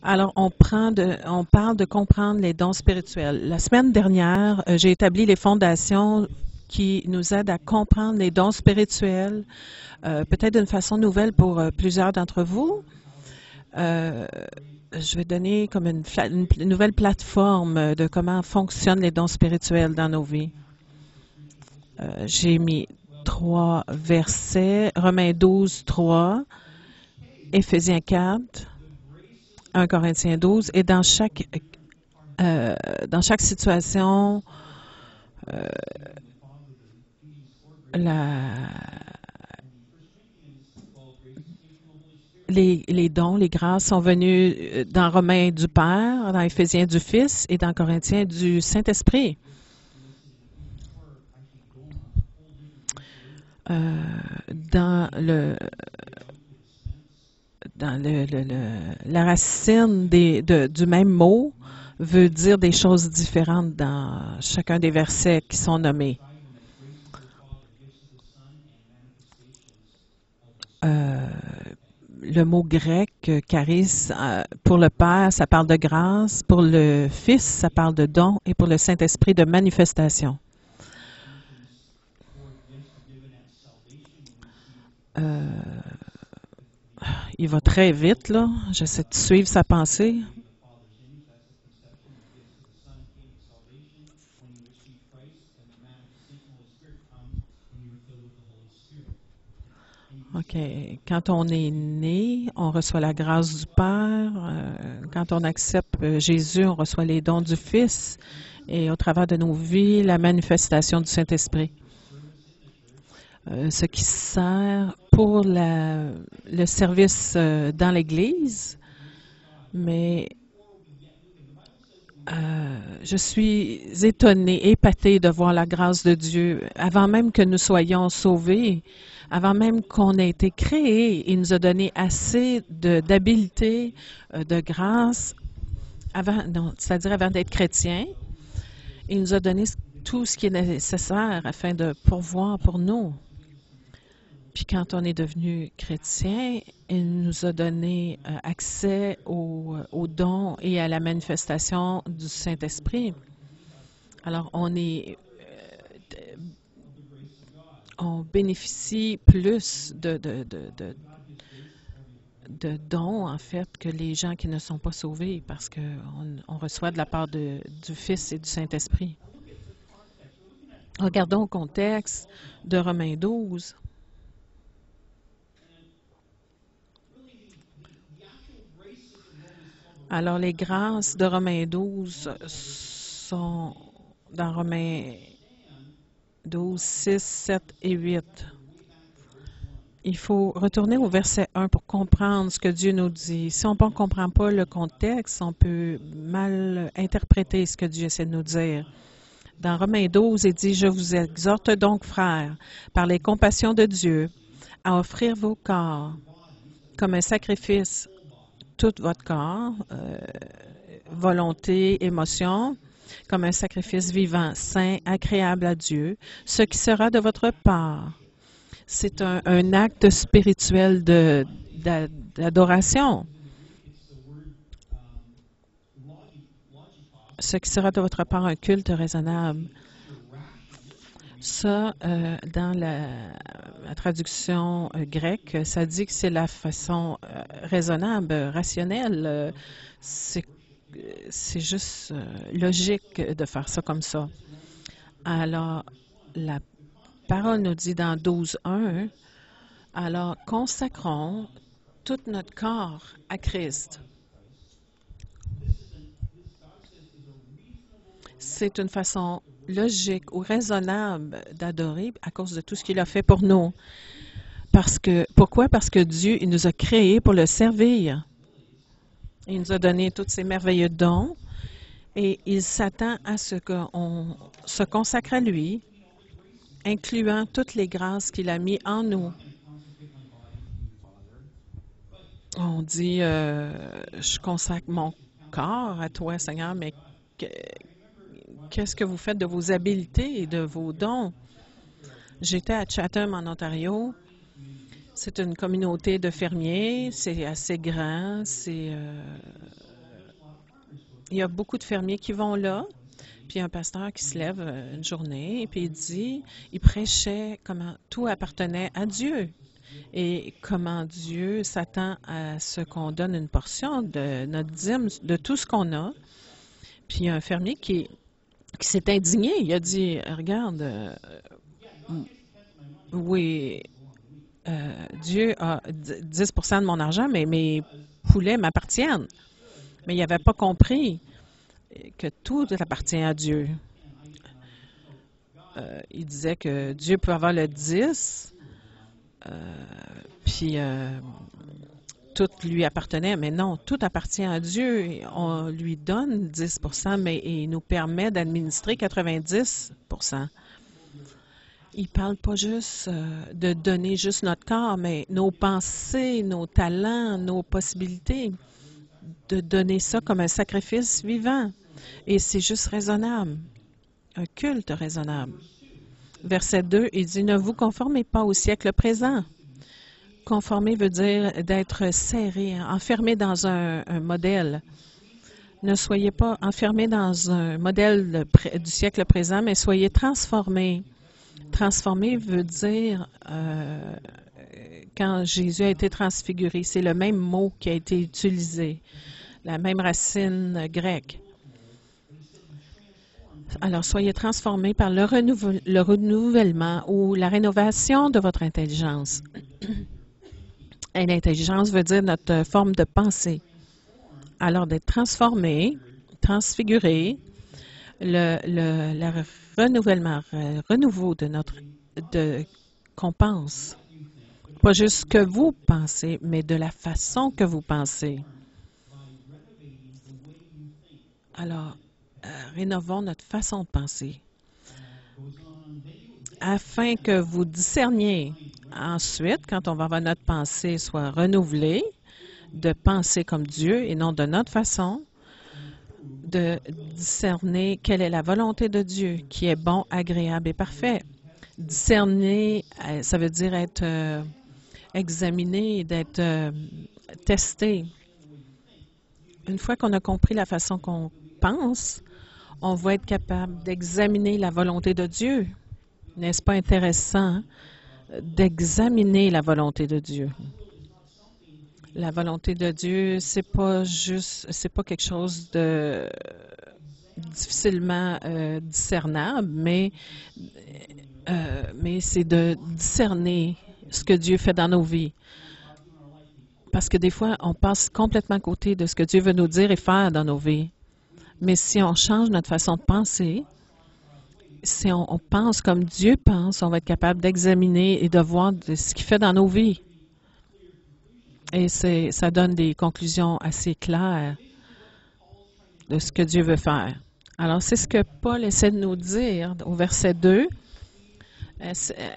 Alors, on parle de comprendre les dons spirituels. La semaine dernière, j'ai établi les fondations qui nous aident à comprendre les dons spirituels, peut-être d'une façon nouvelle pour plusieurs d'entre vous. Euh, je vais donner comme une nouvelle plateforme de comment fonctionnent les dons spirituels dans nos vies. J'ai mis 3 versets, Romains 12, 3, Éphésiens 4, 1 Corinthiens 12, et dans chaque situation, euh, la, les dons, les grâces sont venus dans Romains du Père, dans Éphésiens du Fils et dans Corinthiens du Saint-Esprit. Euh, dans le la racine du même mot veut dire des choses différentes dans chacun des versets qui sont nommés. Euh, le mot grec, charis, pour le Père, ça parle de grâce, pour le Fils, ça parle de don, et pour le Saint-Esprit, de manifestation. Euh, il va très vite, là. J'essaie de suivre sa pensée. OK. Quand on est né, on reçoit la grâce du Père. Quand on accepte Jésus, on reçoit les dons du Fils. Et au travers de nos vies, la manifestation du Saint-Esprit. Ce qui sert pour le service dans l'Église. Mais je suis étonnée, épatée de voir la grâce de Dieu. Avant même que nous soyons sauvés, avant même qu'on ait été créés, il nous a donné assez d'habileté, de grâce, c'est-à-dire avant d'être chrétien. Il nous a donné tout ce qui est nécessaire afin de pourvoir pour nous. Puis quand on est devenu chrétien, il nous a donné accès aux dons et à la manifestation du Saint-Esprit. Alors, on bénéficie plus de dons, en fait, que les gens qui ne sont pas sauvés parce qu'on reçoit de la part du Fils et du Saint-Esprit. Regardons le contexte de Romains 12. Alors, les grâces de Romains 12 sont dans Romains 12, 6, 7 et 8. Il faut retourner au verset 1 pour comprendre ce que Dieu nous dit. Si on ne comprend pas le contexte, on peut mal interpréter ce que Dieu essaie de nous dire. Dans Romains 12, il dit « Je vous exhorte donc, frères, par les compassions de Dieu, à offrir vos corps comme un sacrifice, tout votre corps, volonté, émotion, comme un sacrifice vivant, saint, agréable à Dieu, ce qui sera de votre part. » C'est un acte spirituel d'adoration. Ce qui sera de votre part un culte raisonnable. Ça, dans la traduction grecque, ça dit que c'est la façon raisonnable, rationnelle. C'est juste logique de faire ça comme ça. Alors, la parole nous dit dans 12.1, alors consacrons tout notre corps à Christ. C'est une façon logique ou raisonnable d'adorer à cause de tout ce qu'il a fait pour nous. Pourquoi? Parce que Dieu, il nous a créés pour le servir. Il nous a donné tous ces merveilleux dons et il s'attend à ce qu'on se consacre à lui, incluant toutes les grâces qu'il a mises en nous. On dit, je consacre mon corps à toi, Seigneur, mais qu'est-ce que vous faites de vos habiletés et de vos dons? J'étais à Chatham, en Ontario. C'est une communauté de fermiers. C'est assez grand. Il y a beaucoup de fermiers qui vont là, puis il y a un pasteur qui se lève une journée, et puis il prêchait comment tout appartenait à Dieu et comment Dieu s'attend à ce qu'on donne une portion de notre dîme, de tout ce qu'on a. Puis il y a un fermier qui s'est indigné. Il a dit, regarde, oui, Dieu a 10 de mon argent, mais mes poulets m'appartiennent. Mais il n'avait pas compris que tout appartient à Dieu. Il disait que Dieu peut avoir le 10, puis tout lui appartenait, mais non, tout appartient à Dieu. On lui donne 10 mais il nous permet d'administrer 90 Il ne parle pas juste de donner juste notre corps, mais nos pensées, nos talents, nos possibilités, de donner ça comme un sacrifice vivant. Et c'est juste raisonnable, un culte raisonnable. Verset 2, il dit, « Ne vous conformez pas au siècle présent. » Conformer veut dire d'être serré, enfermé dans un modèle. Ne soyez pas enfermé dans un modèle du siècle présent, mais soyez transformés. Transformer veut dire quand Jésus a été transfiguré, c'est le même mot qui a été utilisé, la même racine grecque. Alors, soyez transformés par le renouvellement ou la rénovation de votre intelligence. Et l'intelligence veut dire notre forme de pensée. Alors, d'être transformé, transfiguré, le renouvellement, renouveau qu'on pense. Pas juste ce que vous pensez, mais de la façon que vous pensez. Alors, rénovons notre façon de penser afin que vous discerniez ensuite, quand on va avoir notre pensée soit renouvelée, de penser comme Dieu et non de notre façon, de discerner quelle est la volonté de Dieu, qui est bon, agréable et parfait. Discerner, ça veut dire être examiné, d'être testé. Une fois qu'on a compris la façon qu'on pense, on va être capable d'examiner la volonté de Dieu. N'est-ce pas intéressant d'examiner la volonté de Dieu? La volonté de Dieu, c'est pas quelque chose de difficilement discernable, mais c'est de discerner ce que Dieu fait dans nos vies. Parce que des fois, on passe complètement à côté de ce que Dieu veut nous dire et faire dans nos vies. Mais si on change notre façon de penser, si on pense comme Dieu pense, on va être capable d'examiner et de voir ce qu'il fait dans nos vies. Et ça donne des conclusions assez claires de ce que Dieu veut faire. Alors, c'est ce que Paul essaie de nous dire au verset 2.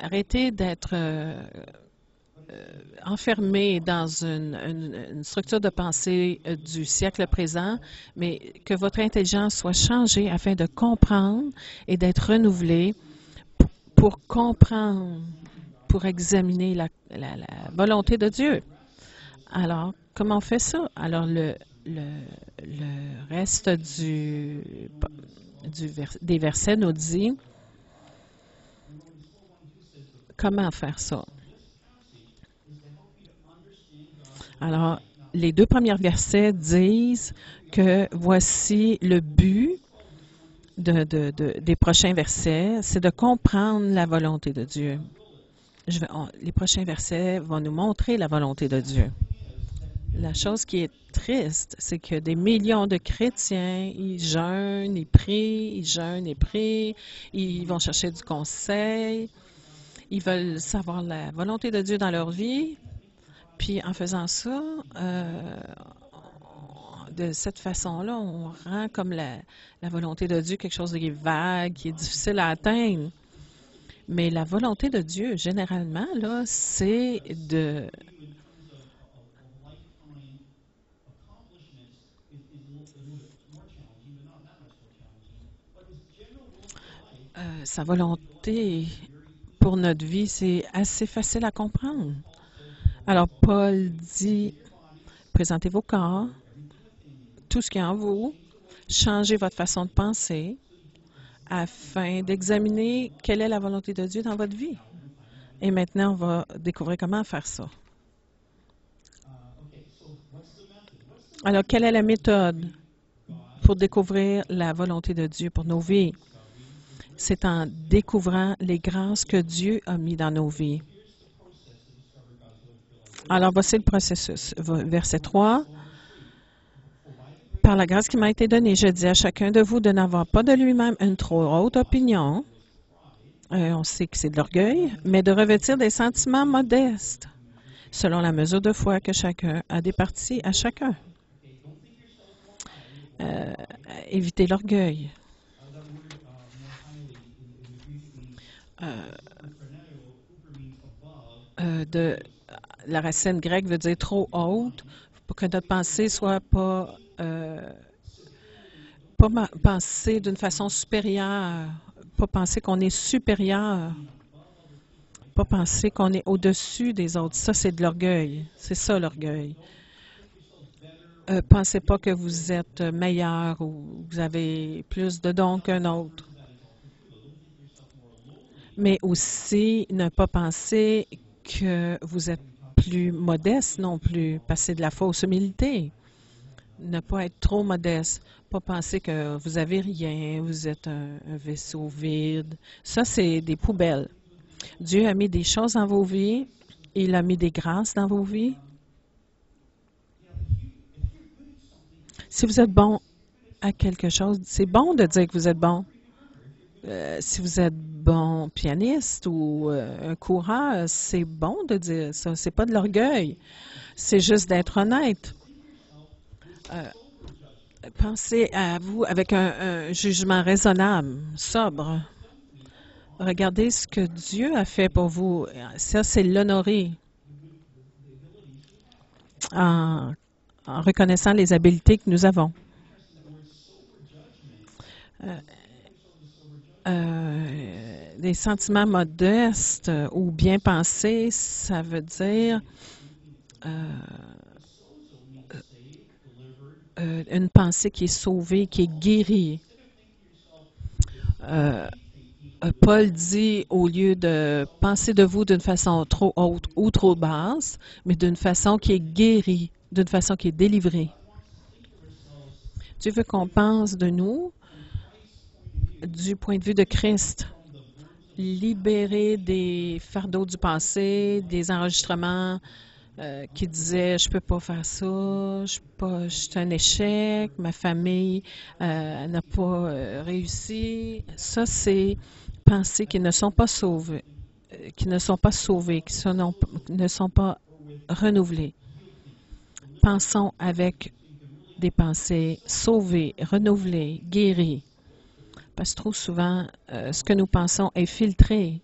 Arrêtez d'être enfermé dans une structure de pensée du siècle présent, mais que votre intelligence soit changée afin de comprendre et d'être renouvelée pour comprendre, pour examiner la volonté de Dieu. Alors, comment on fait ça? Alors, le reste des versets nous dit comment faire ça. Alors, les 2 premiers versets disent que voici le but des prochains versets, c'est de comprendre la volonté de Dieu. Les prochains versets vont nous montrer la volonté de Dieu. La chose qui est triste, c'est que des millions de chrétiens, ils jeûnent, ils prient, ils vont chercher du conseil, ils veulent savoir la volonté de Dieu dans leur vie. Puis en faisant ça, de cette façon-là, on rend comme la volonté de Dieu quelque chose qui est vague, qui est difficile à atteindre. Mais la volonté de Dieu, généralement, là, c'est de... sa volonté pour notre vie, c'est assez facile à comprendre. Alors, Paul dit, présentez vos corps, tout ce qui est en vous, Changez votre façon de penser afin d'examiner quelle est la volonté de Dieu dans votre vie. Et maintenant, on va découvrir comment faire ça. Alors, quelle est la méthode pour découvrir la volonté de Dieu pour nos vies? C'est en découvrant les grâces que Dieu a mis dans nos vies. Alors, voici le processus. Verset 3. Par la grâce qui m'a été donnée, je dis à chacun de vous de n'avoir pas de lui-même une trop haute opinion. On sait que c'est de l'orgueil, mais de revêtir des sentiments modestes, selon la mesure de foi que chacun a départie à chacun. Évitez l'orgueil. La racine grecque veut dire trop haute, pour que notre pensée soit pas penser d'une façon supérieure, pas penser qu'on est supérieur, pas penser qu'on est au-dessus des autres. Ça, c'est de l'orgueil. C'est ça, l'orgueil. Pensez pas que vous êtes meilleur ou vous avez plus de dons qu'un autre. Mais aussi, ne pas penser que vous êtes plus modeste non plus, parce que c'est de la fausse humilité. Ne pas être trop modeste, pas penser que vous avez rien, vous êtes un vaisseau vide. Ça, c'est des poubelles. Dieu a mis des choses dans vos vies, il a mis des grâces dans vos vies. Si vous êtes bon à quelque chose, c'est bon de dire que vous êtes bon. Si vous êtes bon pianiste ou un coureur, c'est bon de dire ça. C'est pas de l'orgueil. C'est juste d'être honnête. Pensez à vous avec un jugement raisonnable, sobre. Regardez ce que Dieu a fait pour vous. Ça, c'est l'honorer en reconnaissant les habiletés que nous avons. Des sentiments modestes ou bien pensés, ça veut dire une pensée qui est sauvée, qui est guérie. Paul dit, au lieu de penser de vous d'une façon trop haute ou trop basse, mais d'une façon qui est guérie, d'une façon qui est délivrée. Dieu veut qu'on pense de nous du point de vue de Christ, libéré des fardeaux du passé, des enregistrements qui disaient « je peux pas faire ça, je suis un échec, ma famille n'a pas réussi ». Ça, c'est pensées qui ne sont pas sauvées, qui ne sont pas renouvelées. Pensons avec des pensées sauvées, renouvelées, guéries. Parce que trop souvent, ce que nous pensons est filtré.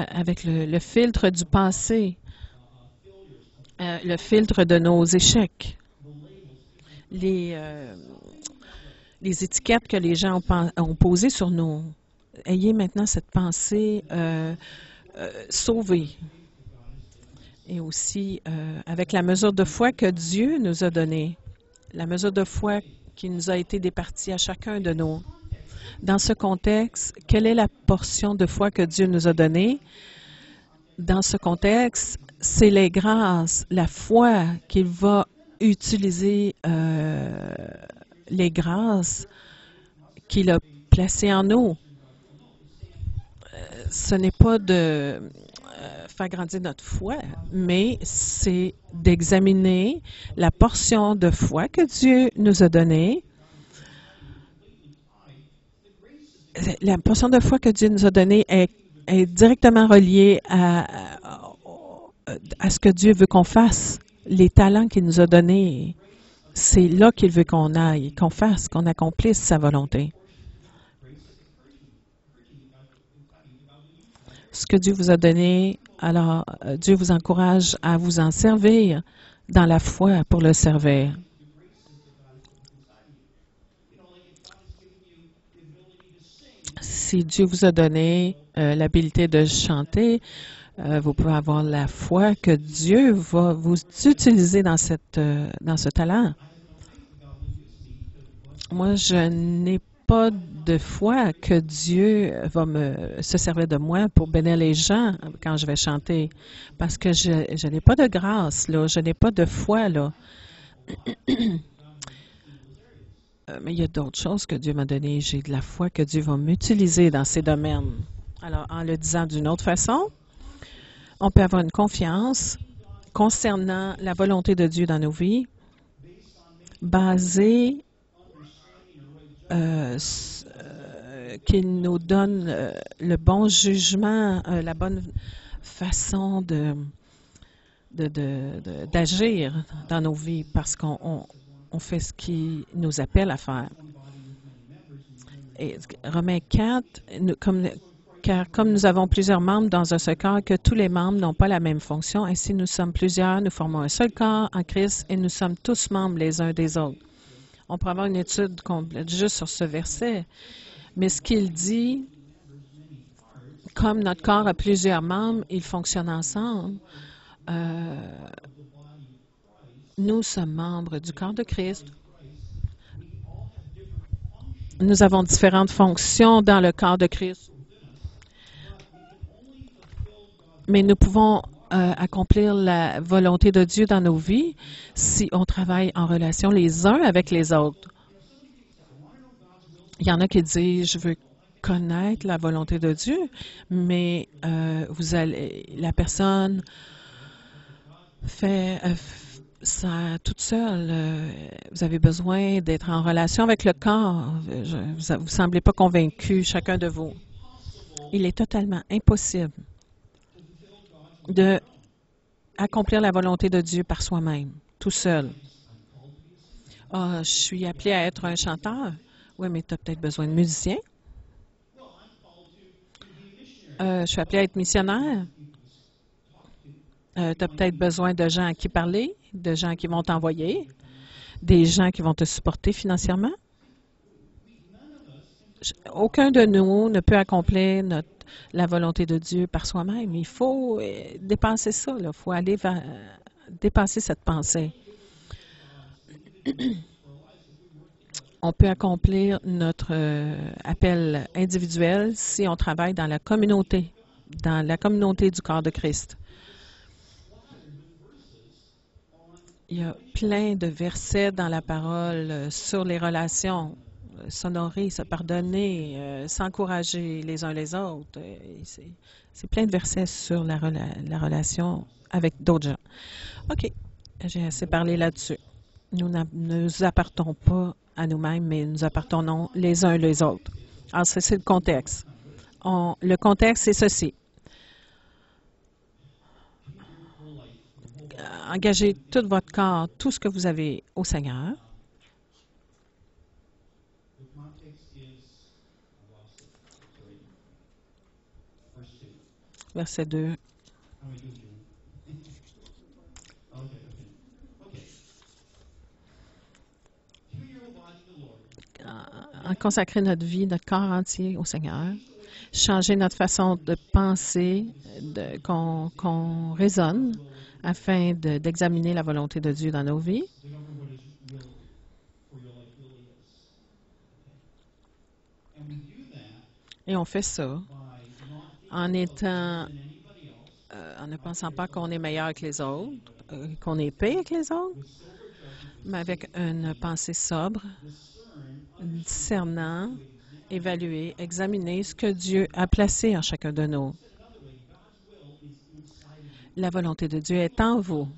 Avec le filtre du passé, le filtre de nos échecs, les étiquettes que les gens ont posées sur nous. Ayez maintenant cette pensée sauvée. Et aussi avec la mesure de foi que Dieu nous a donnée, la mesure de foi qui nous a été départie à chacun de nous. Dans ce contexte, quelle est la portion de foi que Dieu nous a donnée? Dans ce contexte, c'est les grâces, la foi qu'il va utiliser, les grâces qu'il a placées en nous. Ce n'est pas de faire grandir notre foi, mais c'est d'examiner la portion de foi que Dieu nous a donnée. La portion de foi que Dieu nous a donnée est directement reliée à ce que Dieu veut qu'on fasse, les talents qu'il nous a donnés. C'est là qu'il veut qu'on aille, qu'on fasse, qu'on accomplisse sa volonté. Ce que Dieu vous a donné, alors Dieu vous encourage à vous en servir dans la foi pour le servir. si Dieu vous a donné l'habilité de chanter, vous pouvez avoir la foi que Dieu va vous utiliser dans ce talent. Moi, je n'ai pas de foi que Dieu va se servir de moi pour bénir les gens quand je vais chanter, parce que je n'ai pas de grâce, là, je n'ai pas de foi, là. Mais il y a d'autres choses que Dieu m'a données. J'ai de la foi que Dieu va m'utiliser dans ces domaines. Alors, en le disant d'une autre façon, on peut avoir une confiance concernant la volonté de Dieu dans nos vies, basée qu'il nous donne le bon jugement, la bonne façon d'agir dans nos vies parce qu'on fait ce qu'il nous appelle à faire. Et Romains 4, car comme nous avons plusieurs membres dans un seul corps, que tous les membres n'ont pas la même fonction, ainsi nous sommes plusieurs, nous formons un seul corps en Christ et nous sommes tous membres les uns des autres. On pourrait avoir une étude complète juste sur ce verset, mais ce qu'il dit, comme notre corps a plusieurs membres, ils fonctionnent ensemble. Nous sommes membres du corps de Christ. Nous avons différentes fonctions dans le corps de Christ. Mais nous pouvons accomplir la volonté de Dieu dans nos vies si on travaille en relation les uns avec les autres. Il y en a qui disent, je veux connaître la volonté de Dieu, mais la personne fait ça toute seule. Vous avez besoin d'être en relation avec le corps. Vous ne semblez pas convaincu, chacun de vous. Il est totalement impossible de accomplir la volonté de Dieu par soi-même, tout seul. Ah, je suis appelé à être un chanteur. Oui, mais tu as peut-être besoin de musiciens. Je suis appelé à être missionnaire. Tu as peut-être besoin de gens à qui parler, de gens qui vont t'envoyer, des gens qui vont te supporter financièrement. Aucun de nous ne peut accomplir la volonté de Dieu par soi-même. Il faut dépasser ça. Il faut aller dépasser cette pensée. On peut accomplir notre appel individuel si on travaille dans la communauté du corps de Christ. Il y a plein de versets dans la parole sur les relations, s'honorer, se pardonner, s'encourager les uns les autres. C'est plein de versets sur la relation avec d'autres gens. OK, j'ai assez parlé là-dessus. Nous ne nous appartenons pas à nous-mêmes, mais nous appartenons les uns les autres. Alors, c'est le contexte. Le contexte, c'est ceci. Engagez tout votre corps, tout ce que vous avez au Seigneur. Verset 2. Consacrer notre vie, notre corps entier au Seigneur. Changer notre façon de penser, qu'on raisonne afin d'examiner la volonté de Dieu dans nos vies. Et on fait ça en ne pensant pas qu'on est meilleur que les autres, qu'on est pire que les autres, mais avec une pensée sobre, discernant, évaluer, examiner ce que Dieu a placé en chacun de nous. La volonté de Dieu est en vous.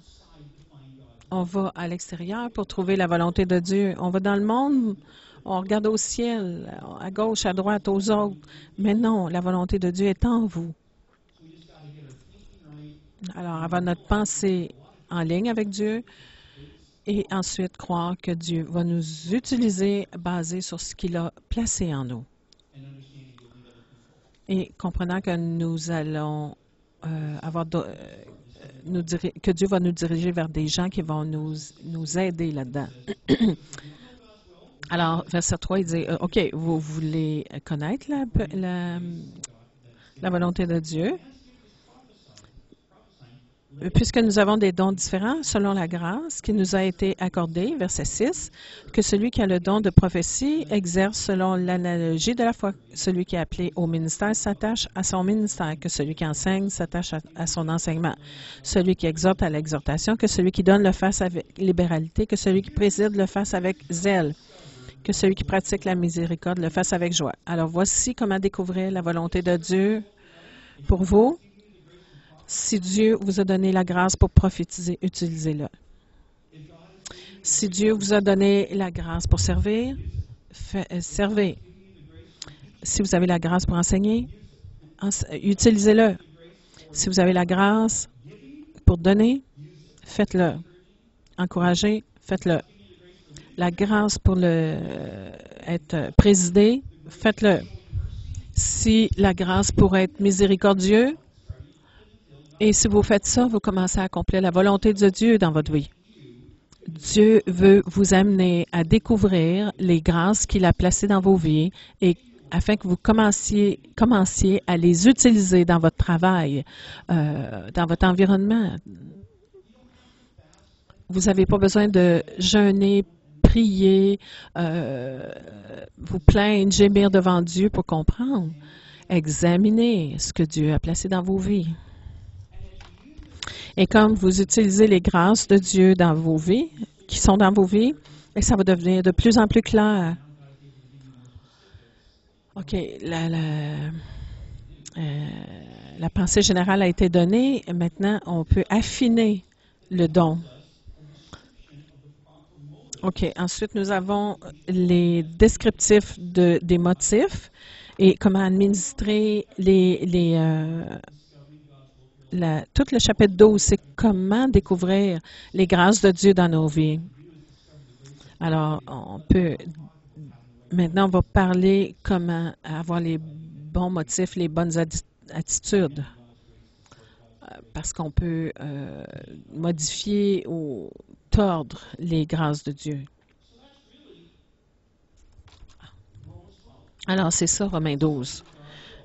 On va à l'extérieur pour trouver la volonté de Dieu. On va dans le monde, on regarde au ciel, à gauche, à droite, aux autres. Mais non, la volonté de Dieu est en vous. Alors, avoir notre pensée en ligne avec Dieu et ensuite croire que Dieu va nous utiliser basé sur ce qu'il a placé en nous. Et comprenant que nous allons que Dieu va nous diriger vers des gens qui vont nous aider là-dedans. Alors, verset 3, il dit, OK, vous voulez connaître la volonté de Dieu, puisque nous avons des dons différents selon la grâce qui nous a été accordée, verset 6, que celui qui a le don de prophétie exerce selon l'analogie de la foi. Celui qui est appelé au ministère s'attache à son ministère, que celui qui enseigne s'attache à son enseignement. Celui qui exhorte à l'exhortation, que celui qui donne le fasse avec libéralité, que celui qui préside le fasse avec zèle, que celui qui pratique la miséricorde le fasse avec joie. Alors voici comment découvrir la volonté de Dieu pour vous. Si Dieu vous a donné la grâce pour prophétiser, utilisez-le. Si Dieu vous a donné la grâce pour servir, servez. Si vous avez la grâce pour enseigner, utilisez-le. Si vous avez la grâce pour donner, faites-le. Encourager, faites-le. La grâce pour être présidé, faites-le. Si la grâce pour être miséricordieux, et si vous faites ça, vous commencez à accomplir la volonté de Dieu dans votre vie. Dieu veut vous amener à découvrir les grâces qu'il a placées dans vos vies et afin que vous commenciez à les utiliser dans votre travail, dans votre environnement. Vous n'avez pas besoin de jeûner, prier, vous plaindre, gémir devant Dieu pour comprendre. Examinez ce que Dieu a placé dans vos vies. Et comme vous utilisez les grâces de Dieu dans vos vies, qui sont dans vos vies, et ça va devenir de plus en plus clair. OK, la pensée générale a été donnée. Maintenant, on peut affiner le don. OK, ensuite, nous avons les descriptifs des motifs et comment administrer tout le chapitre 12, c'est comment découvrir les grâces de Dieu dans nos vies. Alors, maintenant, on va parler comment avoir les bons motifs, les bonnes attitudes, parce qu'on peut modifier ou tordre les grâces de Dieu. Alors, c'est ça, Romains 12.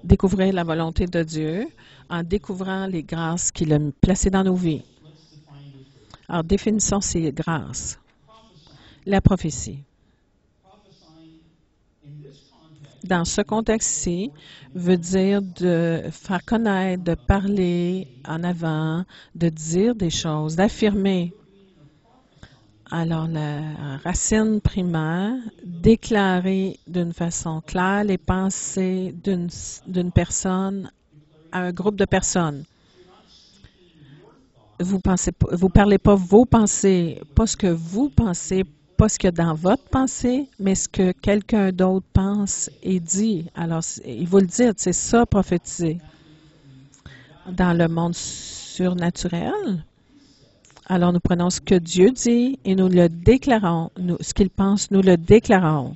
Découvrir la volonté de Dieu en découvrant les grâces qu'il a placées dans nos vies. Alors, définissons ces grâces. La prophétie. Dans ce contexte-ci, veut dire de faire connaître, de parler en avant, de dire des choses, d'affirmer. Alors, la racine primaire, déclarer d'une façon claire les pensées d'une personne à un groupe de personnes. Vous parlez pas vos pensées, pas ce que vous pensez, pas ce qu'il y a dans votre pensée, mais ce que quelqu'un d'autre pense et dit. Alors, il faut le dire, c'est ça, prophétiser. Dans le monde surnaturel, alors nous prenons ce que Dieu dit et nous le déclarons. Ce qu'il pense, nous le déclarons.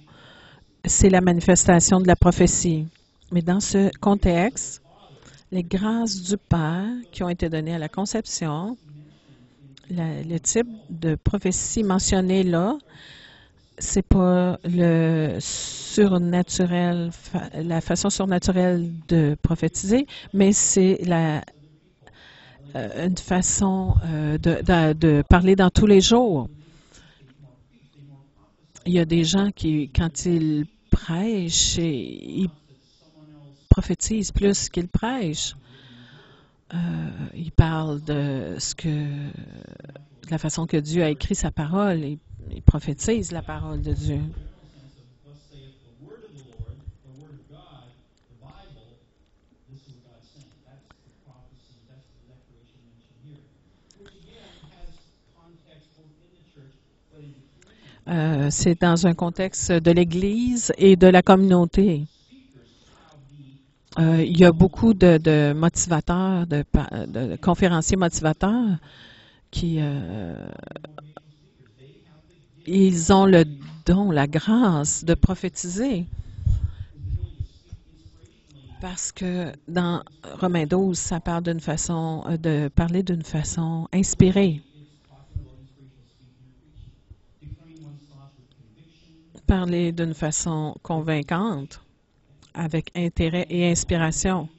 C'est la manifestation de la prophétie. Mais dans ce contexte, les grâces du Père qui ont été données à la conception, le type de prophétie mentionné là, c'est pas le surnaturel, la façon surnaturelle de prophétiser, mais c'est une façon de parler dans tous les jours. Il y a des gens qui, quand ils prêchent, ils prophétisent plus qu'ils prêchent. Ils parlent de la façon que Dieu a écrit sa parole. Ils prophétisent la parole de Dieu. C'est dans un contexte de l'Église et de la communauté. Il y a beaucoup de motivateurs, de conférenciers motivateurs qui ils ont le don, la grâce de prophétiser. Parce que dans Romains 12, ça parle de parler d'une façon inspirée. parler d'une façon convaincante, avec intérêt et inspiration.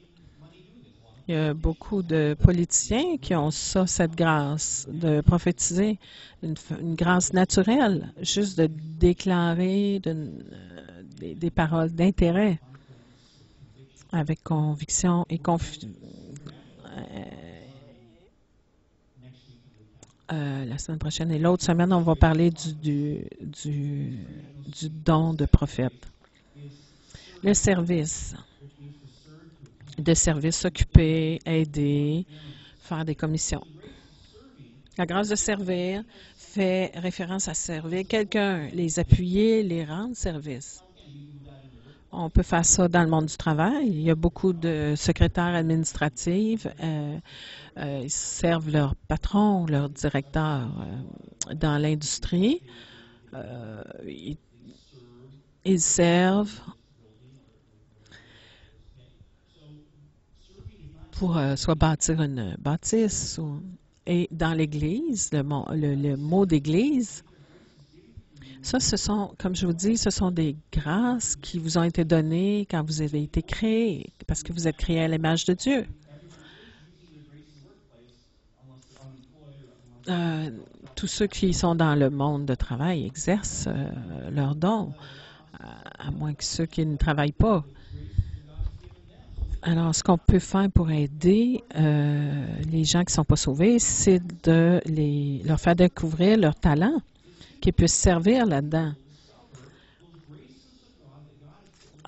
Il y a beaucoup de politiciens qui ont ça, cette grâce de prophétiser, une grâce naturelle, juste de déclarer des paroles d'intérêt avec conviction et la semaine prochaine et l'autre semaine, on va parler du don de prophète. Le service. De service, s'occuper, aider, faire des commissions. La grâce de servir fait référence à servir quelqu'un, les appuyer, les rendre service. On peut faire ça dans le monde du travail. Il y a beaucoup de secrétaires administratifs. Ils servent leur patron, leur directeur. Dans l'industrie, ils servent pour soit bâtir une bâtisse. Et dans l'Église, le mot d'Église, ça, ce sont, comme je vous dis, ce sont des grâces qui vous ont été données quand vous avez été créés, parce que vous êtes créés à l'image de Dieu. Tous ceux qui sont dans le monde de travail exercent leurs dons, à moins que ceux qui ne travaillent pas. Alors, ce qu'on peut faire pour aider les gens qui ne sont pas sauvés, c'est de leur faire découvrir leur talent, qu'ils puissent servir là-dedans.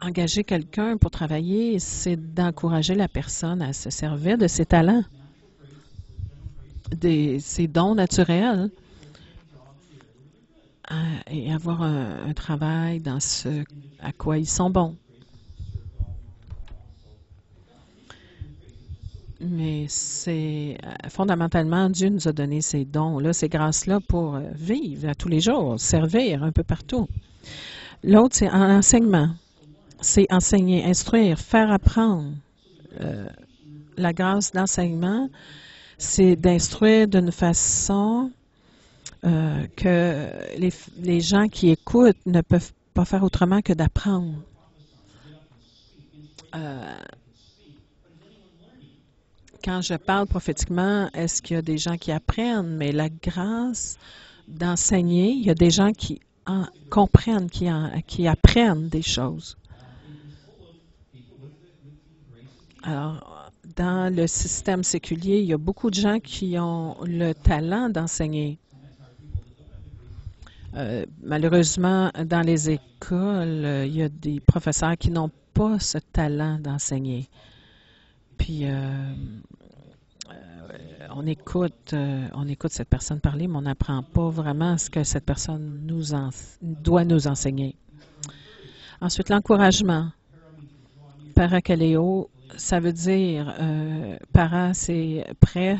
Engager quelqu'un pour travailler, c'est d'encourager la personne à se servir de ses talents, de ses dons naturels, et avoir un travail dans ce à quoi ils sont bons. Mais c'est fondamentalement, Dieu nous a donné ces dons-là, ces grâces-là pour vivre à tous les jours, servir un peu partout. L'autre, c'est en enseignement. C'est enseigner, instruire, faire apprendre. La grâce d'enseignement, c'est d'instruire d'une façon que les gens qui écoutent ne peuvent pas faire autrement que d'apprendre. Quand je parle prophétiquement, est-ce qu'il y a des gens qui apprennent? Mais la grâce d'enseigner, il y a des gens qui comprennent, qui apprennent des choses. Alors, dans le système séculier, il y a beaucoup de gens qui ont le talent d'enseigner. Malheureusement, dans les écoles, il y a des professeurs qui n'ont pas ce talent d'enseigner. Puis, on écoute cette personne parler, mais on n'apprend pas vraiment ce que cette personne doit nous enseigner. Ensuite, l'encouragement. Parakaleo, ça veut dire, para, c'est près,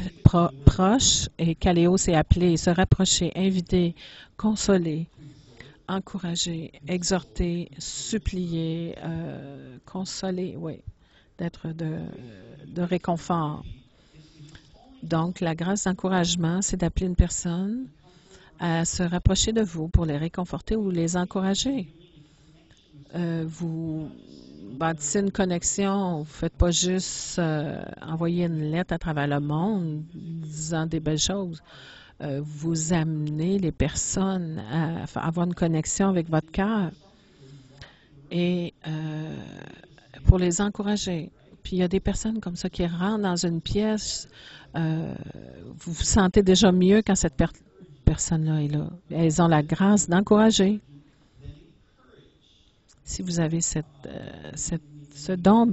proche, et kaleo, c'est appeler, se rapprocher, inviter, consoler, encourager, exhorter, supplier, consoler, oui, d'être de réconfort. Donc, la grâce d'encouragement, c'est d'appeler une personne à se rapprocher de vous pour les réconforter ou les encourager. Vous bâtissez une connexion, vous ne faites pas juste envoyer une lettre à travers le monde disant des belles choses. Vous amenez les personnes à avoir une connexion avec votre cœur et pour les encourager. Puis il y a des personnes comme ça qui rentrent dans une pièce, vous vous sentez déjà mieux quand cette personne-là est là. Elles ont la grâce d'encourager. Si vous avez ce don,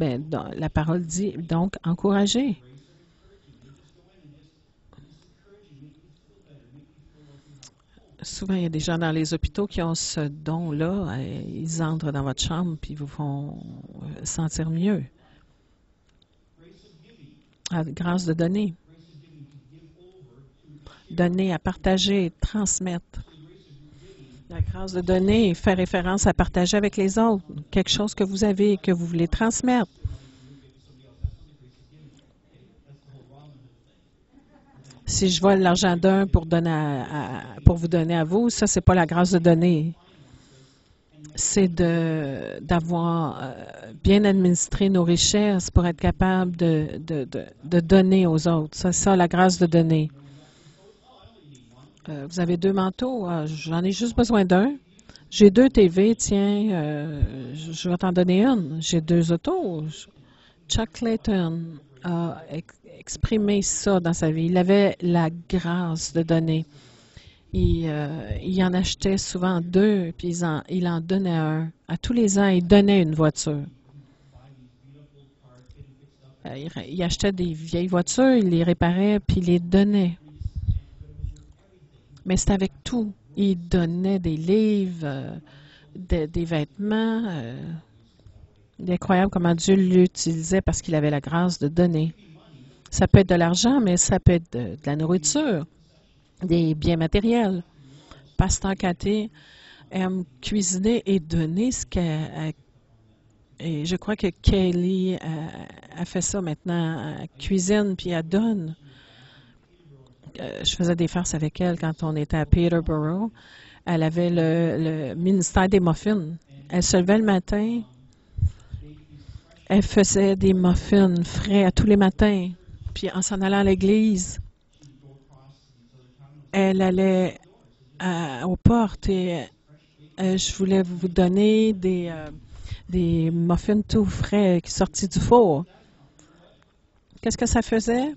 la parole dit donc encourager. Souvent, il y a des gens dans les hôpitaux qui ont ce don-là. Ils entrent dans votre chambre puis vous font sentir mieux. La grâce de donner. Donner, à partager, transmettre. La grâce de donner fait référence à partager avec les autres. Quelque chose que vous avez, que vous voulez transmettre. Si je vole l'argent d'un pour vous donner à vous, ça, c'est pas la grâce de donner. c'est d'avoir bien administré nos richesses pour être capable de donner aux autres. C'est ça, la grâce de donner. Vous avez 2 manteaux? Ah, j'en ai juste besoin d'un. J'ai 2 TV, tiens, je vais t'en donner une. J'ai 2 autos. Chuck Clayton a exprimé ça dans sa vie. Il avait la grâce de donner. Il en achetait souvent 2, puis il en donnait un. À tous les ans, il donnait une voiture. Il achetait des vieilles voitures, il les réparait, puis il les donnait. Mais c'était avec tout. Il donnait des livres, des vêtements. Il est incroyable comment Dieu l'utilisait parce qu'il avait la grâce de donner. Ça peut être de l'argent, mais ça peut être de la nourriture, des biens matériels. Pasteur Cathy aime cuisiner et donner ce qu'elle... Et je crois que Kelly a fait ça maintenant. Elle cuisine puis elle donne. Je faisais des farces avec elle quand on était à Peterborough. Elle avait le ministère des muffins. Elle se levait le matin. Elle faisait des muffins frais à tous les matins. Puis en s'en allant à l'église, elle allait aux portes et je voulais vous donner des muffins tout frais qui sortis du four. Qu'est-ce que ça faisait?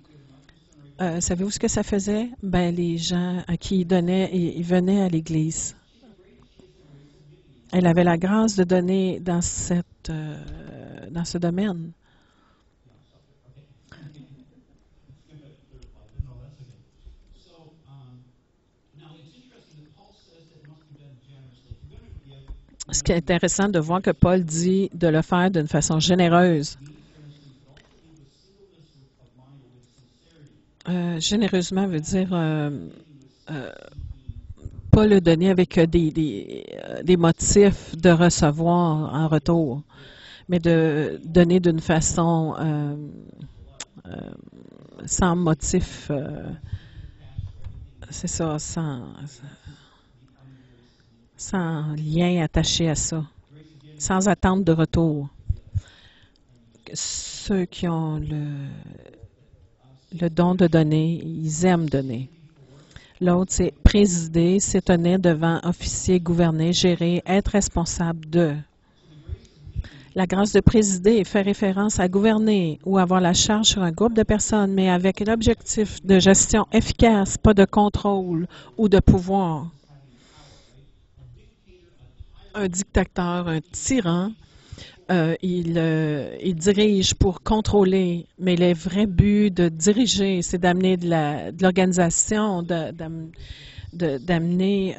Savez-vous ce que ça faisait? Ben, les gens à qui il donnait, ils venaient à l'église. Elle avait la grâce de donner dans ce domaine. Ce qui est intéressant de voir que Paul dit de le faire d'une façon généreuse. Généreusement veut dire pas le donner avec des motifs de recevoir en retour, mais de donner d'une façon sans motif, c'est ça, sans lien attaché à ça, sans attente de retour. Ceux qui ont le don de donner, ils aiment donner. L'autre, c'est présider, s'étonner devant officier, gouverner, gérer, être responsable de. La grâce de présider fait référence à gouverner ou avoir la charge sur un groupe de personnes, mais avec l'objectif de gestion efficace, pas de contrôle ou de pouvoir. Un dictateur, un tyran, il dirige pour contrôler, mais le vrai but de diriger, c'est d'amener de l'organisation, d'amener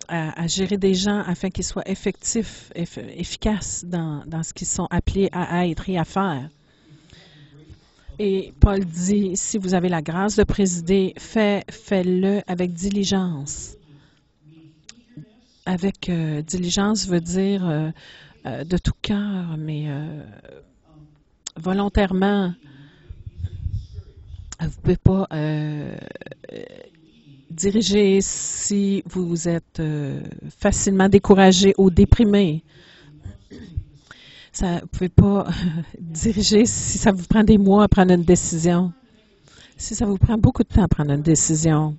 à gérer des gens afin qu'ils soient effectifs, efficaces dans ce qu'ils sont appelés à être et à faire. Et Paul dit, si vous avez la grâce de présider, faites-le avec diligence. Avec diligence veut dire de tout cœur, mais volontairement. Vous ne pouvez pas diriger si vous êtes facilement découragé ou déprimé. Vous ne pouvez pas diriger si ça vous prend des mois à prendre une décision. Si ça vous prend beaucoup de temps à prendre une décision.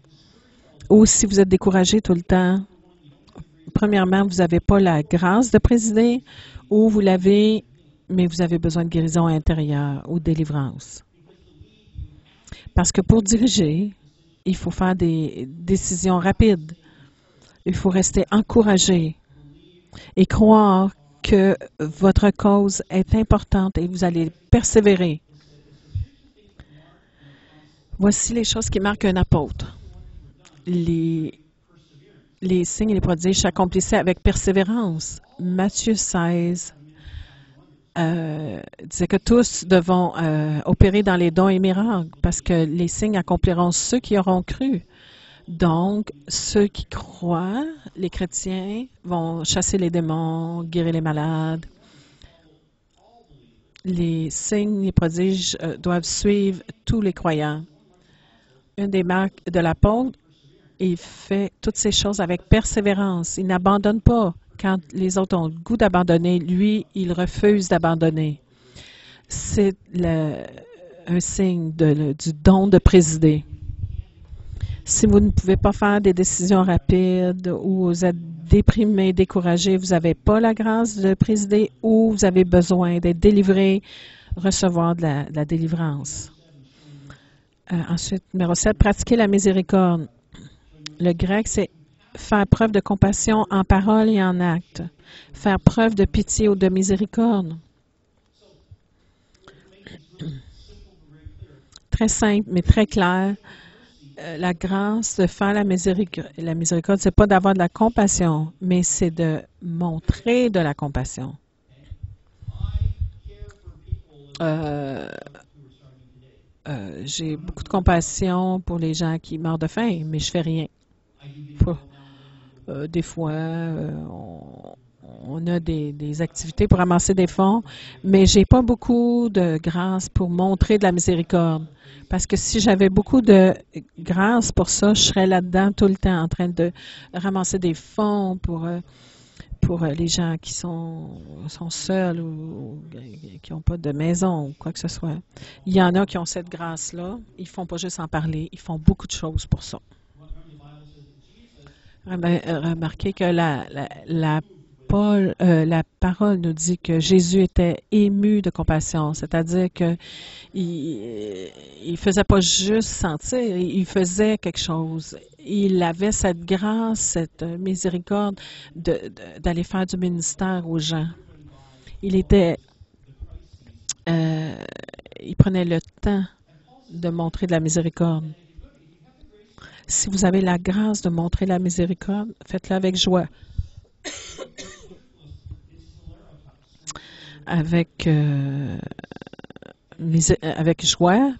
Ou si vous êtes découragé tout le temps. Premièrement, vous n'avez pas la grâce de présider ou vous l'avez, mais vous avez besoin de guérison intérieure ou de délivrance. Parce que pour diriger, il faut faire des décisions rapides. Il faut rester encouragé et croire que votre cause est importante et vous allez persévérer. Voici les choses qui marquent un apôtre. Les signes et les prodiges s'accomplissaient avec persévérance. Matthieu 16 disait que tous devront opérer dans les dons et miracles parce que les signes accompliront ceux qui auront cru. Donc, ceux qui croient, les chrétiens, vont chasser les démons, guérir les malades. Les signes, les prodiges doivent suivre tous les croyants. Une des marques de l'apôtre, il fait toutes ces choses avec persévérance. Il n'abandonne pas. Quand les autres ont le goût d'abandonner, lui, il refuse d'abandonner. C'est un signe du don de présider. Si vous ne pouvez pas faire des décisions rapides ou vous êtes déprimé, découragé, vous n'avez pas la grâce de présider ou vous avez besoin d'être délivré, recevoir de la délivrance. Ensuite, numéro 7, pratiquer la miséricorde. Le grec, c'est faire preuve de compassion en parole et en acte. Faire preuve de pitié ou de miséricorde. Très simple, mais très clair. La grâce de faire la miséricorde, c'est pas d'avoir de la compassion, mais c'est de montrer de la compassion. J'ai beaucoup de compassion pour les gens qui meurent de faim, mais je fais rien. Des fois, on a des activités pour amasser des fonds, mais j'ai pas beaucoup de grâce pour montrer de la miséricorde. Parce que si j'avais beaucoup de grâce pour ça, je serais là-dedans tout le temps en train de ramasser des fonds pour les gens qui sont seuls ou qui n'ont pas de maison ou quoi que ce soit. Il y en a qui ont cette grâce-là. Ils ne font pas juste en parler, ils font beaucoup de choses pour ça. Remarquez que la parole nous dit que Jésus était ému de compassion, c'est-à-dire que il faisait pas juste sentir, il faisait quelque chose. Il avait cette grâce, cette miséricorde d'aller faire du ministère aux gens. Il prenait le temps de montrer de la miséricorde. Si vous avez la grâce de montrer la miséricorde, faites-le avec joie. Avec joie,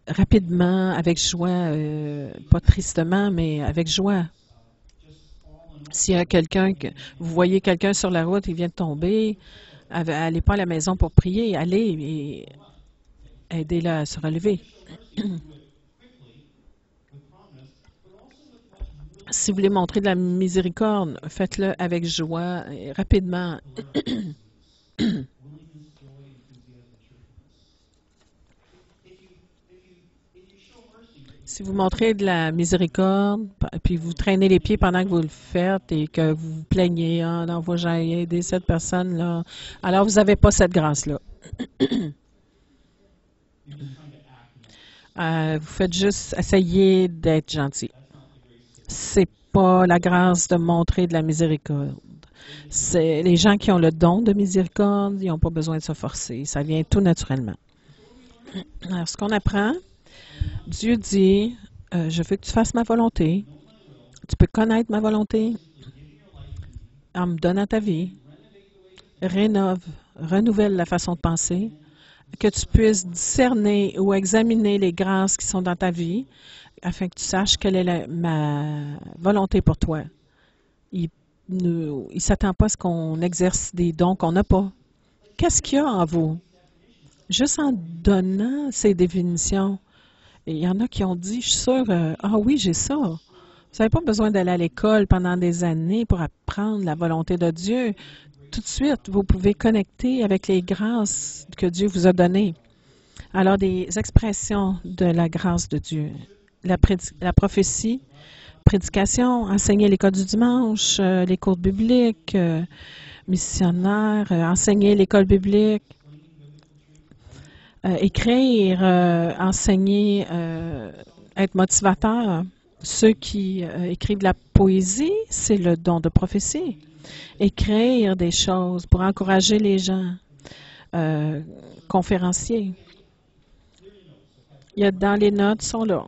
rapidement, avec joie, pas tristement, mais avec joie. S'il y a vous voyez quelqu'un sur la route, il vient de tomber, allez pas à la maison pour prier, allez et aidez-le à se relever. Si vous voulez montrer de la miséricorde, faites-le avec joie et rapidement. Si vous montrez de la miséricorde, puis vous traînez les pieds pendant que vous le faites et que vous vous plaignez, ah non, faut que j'aille aider cette personne-là, alors vous n'avez pas cette grâce-là. Vous faites juste essayer d'être gentil. C'est pas la grâce de montrer de la miséricorde. C'est les gens qui ont le don de miséricorde, ils n'ont pas besoin de se forcer. Ça vient tout naturellement. Alors, ce qu'on apprend, Dieu dit, je veux que tu fasses ma volonté. Tu peux connaître ma volonté en me donnant ta vie. Renouvelle la façon de penser, que tu puisses discerner ou examiner les grâces qui sont dans ta vie afin que tu saches quelle est ma volonté pour toi. Il ne s'attend pas à ce qu'on exerce des dons qu'on n'a pas. Qu'est-ce qu'il y a en vous? Juste en donnant ces définitions. Et il y en a qui ont dit, je suis sûre, ah oui, j'ai ça. Vous n'avez pas besoin d'aller à l'école pendant des années pour apprendre la volonté de Dieu. Tout de suite, vous pouvez connecter avec les grâces que Dieu vous a données. Alors, des expressions de la grâce de Dieu. La prophétie, prédication, enseigner l'école du dimanche, les cours bibliques, missionnaire, enseigner l'école biblique, écrire, enseigner, être motivateur. Ceux qui écrivent de la poésie, c'est le don de prophétie. Écrire des choses pour encourager les gens. Conférenciers. Il y a dans les notes, sont là.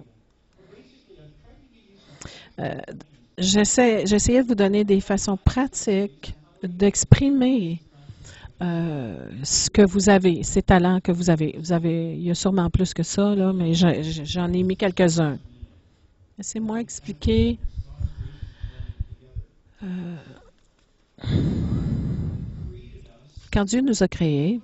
J'essayais de vous donner des façons pratiques d'exprimer ce que vous avez, ces talents que vous avez. Il y a sûrement plus que ça, là, mais j'en ai mis quelques-uns. Laissez-moi expliquer. Quand Dieu nous a créés,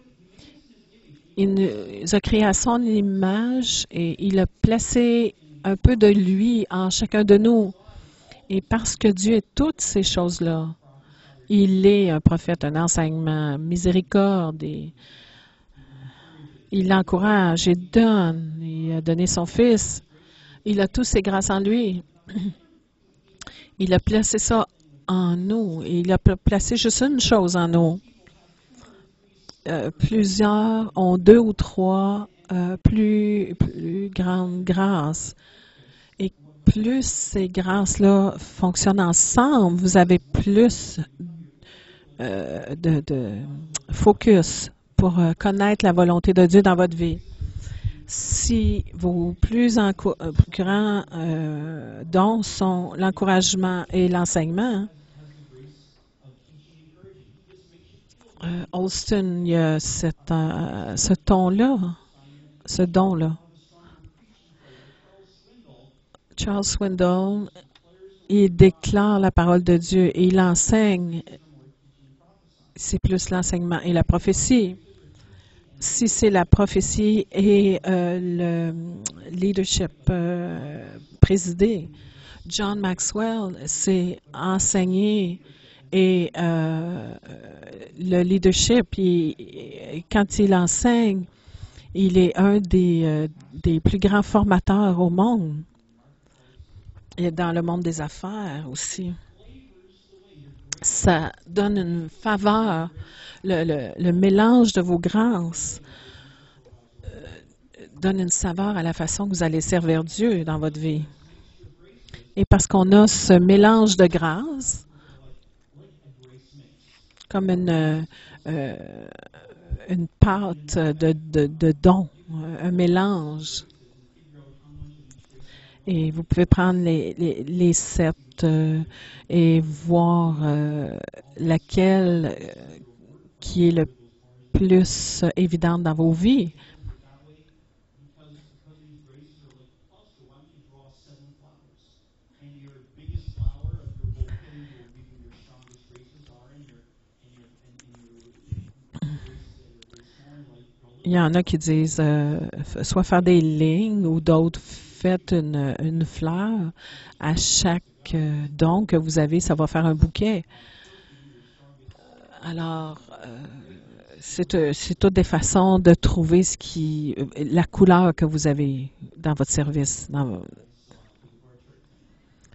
il nous a créés à son image et il a placé un peu de lui en chacun de nous. Et parce que Dieu est toutes ces choses-là, Il est un prophète, un enseignement, miséricorde. Et il encourage et donne. Il a donné son Fils. Il a tous ses grâces en lui. Il a placé ça en nous. Et il a placé juste une chose en nous. Plusieurs ont deux ou trois plus grandes grâces. Et plus ces grâces-là fonctionnent ensemble, vous avez plus de focus pour connaître la volonté de Dieu dans votre vie. Si vos plus grands dons sont l'encouragement et l'enseignement, Austin, il y a ce ton-là, ce don-là. Charles Swindoll, il déclare la parole de Dieu et il enseigne. C'est plus l'enseignement et la prophétie. Si c'est la prophétie et le leadership présidé, John Maxwell s'est enseigné et le leadership, quand il enseigne, il est un des plus grands formateurs au monde. Et dans le monde des affaires aussi. Ça donne une faveur, le mélange de vos grâces donne une saveur à la façon que vous allez servir Dieu dans votre vie. Et parce qu'on a ce mélange de grâces, comme une pâte de dons, un mélange. Et vous pouvez prendre les 7 et voir laquelle qui est le plus évidente dans vos vies. Il y en a qui disent soit faire des lignes ou d'autres faites une fleur à chaque don que vous avez, ça va faire un bouquet. Alors, c'est toutes des façons de trouver la couleur que vous avez dans votre service.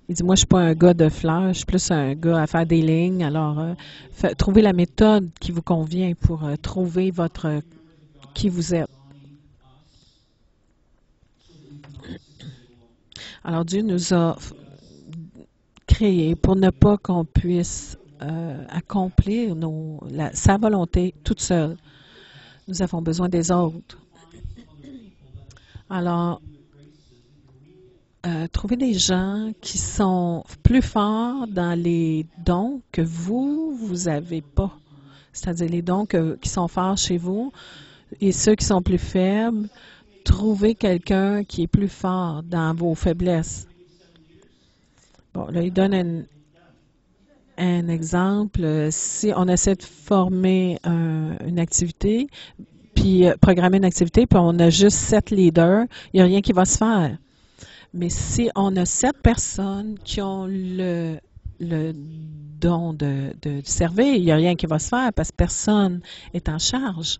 Il dit, moi, je suis pas un gars de fleurs, je suis plus un gars à faire des lignes. Alors, trouvez la méthode qui vous convient pour trouver qui vous êtes. Alors, Dieu nous a créés pour ne pas qu'on puisse accomplir sa volonté toute seule. Nous avons besoin des autres. Alors, trouvez des gens qui sont plus forts dans les dons que vous n'avez pas. C'est-à-dire les dons qui sont forts chez vous et ceux qui sont plus faibles. Trouvez quelqu'un qui est plus fort dans vos faiblesses. Bon, là, il donne un exemple. Si on essaie de former une activité, puis programmer une activité, puis on a juste 7 leaders, il n'y a rien qui va se faire. Mais si on a 7 personnes qui ont le don de servir, il n'y a rien qui va se faire parce que personne est en charge.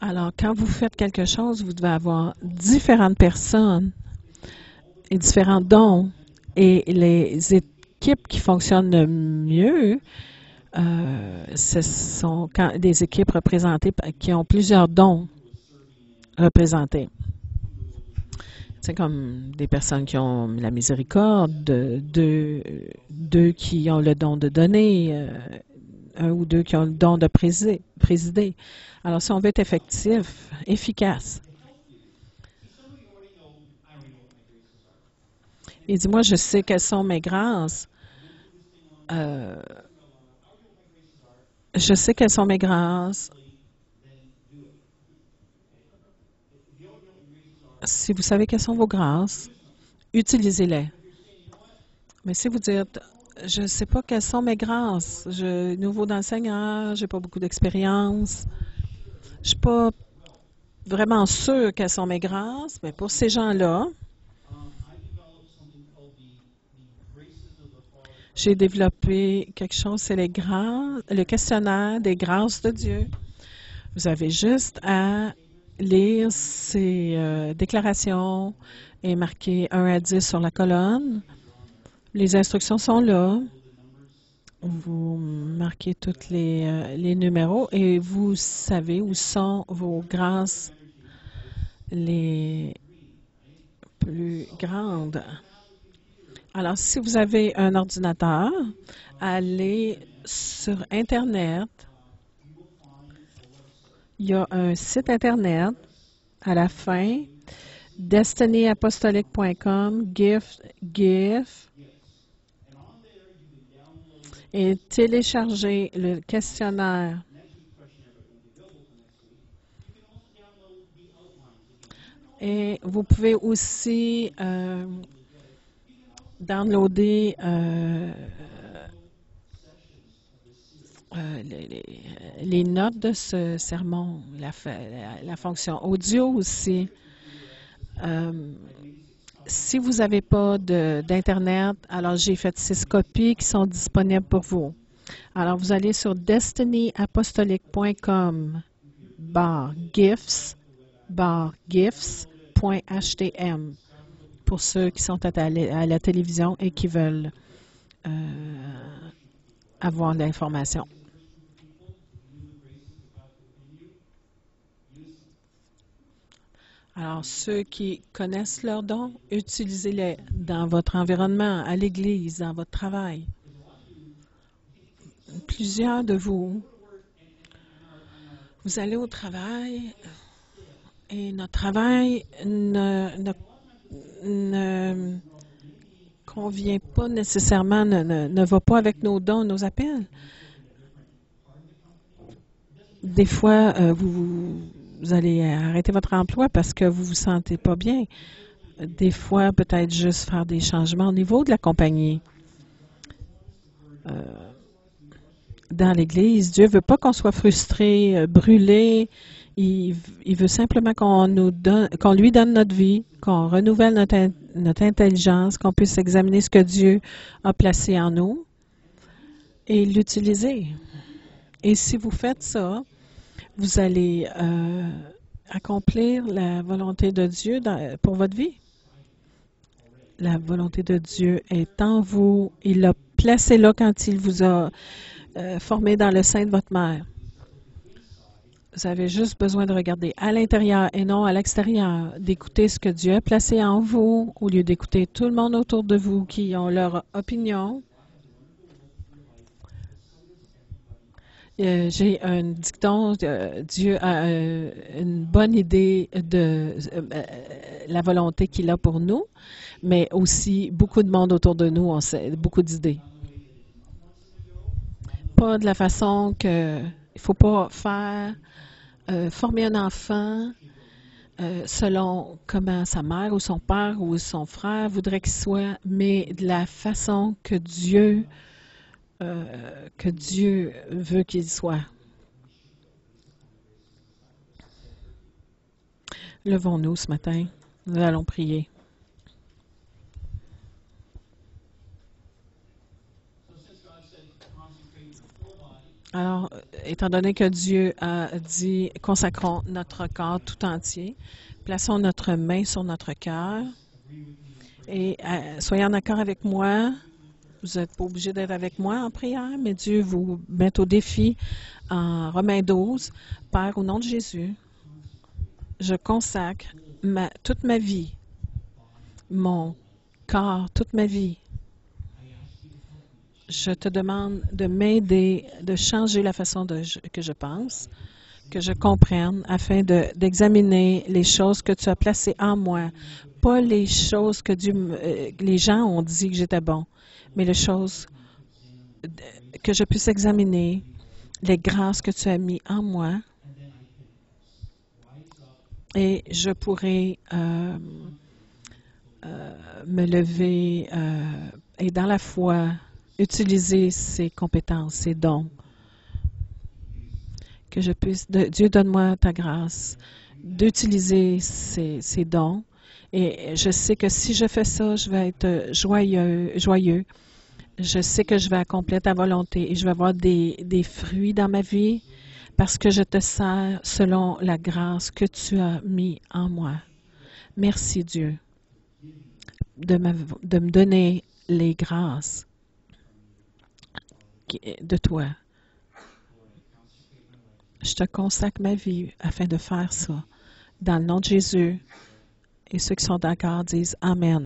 Alors, quand vous faites quelque chose, vous devez avoir différentes personnes et différents dons. Et les équipes qui fonctionnent le mieux, ce sont des équipes représentées qui ont plusieurs dons représentés. C'est comme des personnes qui ont la miséricorde, deux qui ont le don de donner, un ou deux qui ont le don de présider. Alors, si on veut être efficace, il dit, moi, je sais quelles sont mes grâces. Je sais quelles sont mes grâces. Si vous savez quelles sont vos grâces, utilisez-les. Mais si vous dites, je ne sais pas quelles sont mes grâces, je suis nouveau dans le Seigneur, je n'ai pas beaucoup d'expérience, je ne suis pas vraiment sûr quelles sont mes grâces, mais pour ces gens-là, J'ai développé quelque chose, c'est le questionnaire des grâces de Dieu. Vous avez juste à lire ces déclarations et marquer 1 à 10 sur la colonne. Les instructions sont là. Vous marquez tous les numéros et vous savez où sont vos grâces les plus grandes. Alors, si vous avez un ordinateur, allez sur Internet. Il y a un site Internet à la fin, destinyapostolique.com, GIF, et téléchargez le questionnaire. Et vous pouvez aussi downloader les notes de ce sermon, la fonction audio aussi. Si vous n'avez pas d'Internet, alors j'ai fait 6 copies qui sont disponibles pour vous. Alors, vous allez sur destinyapostolique.com /gifs.htm pour ceux qui sont à la télévision et qui veulent avoir l'information. Alors, ceux qui connaissent leurs dons, utilisez-les dans votre environnement, à l'église, dans votre travail. Plusieurs de vous, vous allez au travail et notre travail ne convient pas nécessairement, ne va pas avec nos dons, nos appels. Des fois, vous allez arrêter votre emploi parce que vous ne vous sentez pas bien. Des fois, peut-être juste faire des changements au niveau de la compagnie. Dans l'Église, Dieu ne veut pas qu'on soit frustré, brûlé. Il veut simplement qu'on lui donne notre vie, qu'on renouvelle notre intelligence, qu'on puisse examiner ce que Dieu a placé en nous et l'utiliser. Et si vous faites ça, vous allez accomplir la volonté de Dieu pour votre vie. La volonté de Dieu est en vous. Il l'a placé là quand il vous a formé dans le sein de votre mère. Vous avez juste besoin de regarder à l'intérieur et non à l'extérieur, d'écouter ce que Dieu a placé en vous au lieu d'écouter tout le monde autour de vous qui ont leur opinion. J'ai un dicton, Dieu a une bonne idée de la volonté qu'il a pour nous, mais aussi beaucoup de monde autour de nous ont beaucoup d'idées. Pas de la façon que il ne faut pas faire, former un enfant selon comment sa mère ou son père ou son frère voudrait qu'il soit, mais de la façon que Dieu veut qu'il soit. Levons-nous ce matin. Nous allons prier. Alors, étant donné que Dieu a dit, consacrons notre corps tout entier, plaçons notre main sur notre cœur et soyez en accord avec moi. Vous n'êtes pas obligé d'être avec moi en prière, mais Dieu vous met au défi en Romains 12. Père, au nom de Jésus, je consacre toute ma vie, mon corps, toute ma vie. Je te demande de m'aider, de changer la façon que je pense, que je comprenne, afin d'examiner les choses que tu as placées en moi, pas les choses que les gens ont dit que j'étais bon, mais les choses que je puisse examiner, les grâces que tu as mises en moi, et je pourrai me lever et dans la foi utiliser ces compétences, ces dons. Que je puisse, Dieu, donne-moi ta grâce d'utiliser ces dons. Et je sais que si je fais ça, je vais être joyeux Je sais que je vais accomplir ta volonté et je vais avoir des fruits dans ma vie parce que je te sers selon la grâce que tu as mis en moi. Merci Dieu de me donner les grâces de toi. Je te consacre ma vie afin de faire ça. Dans le nom de Jésus, et ceux qui sont d'accord disent Amen.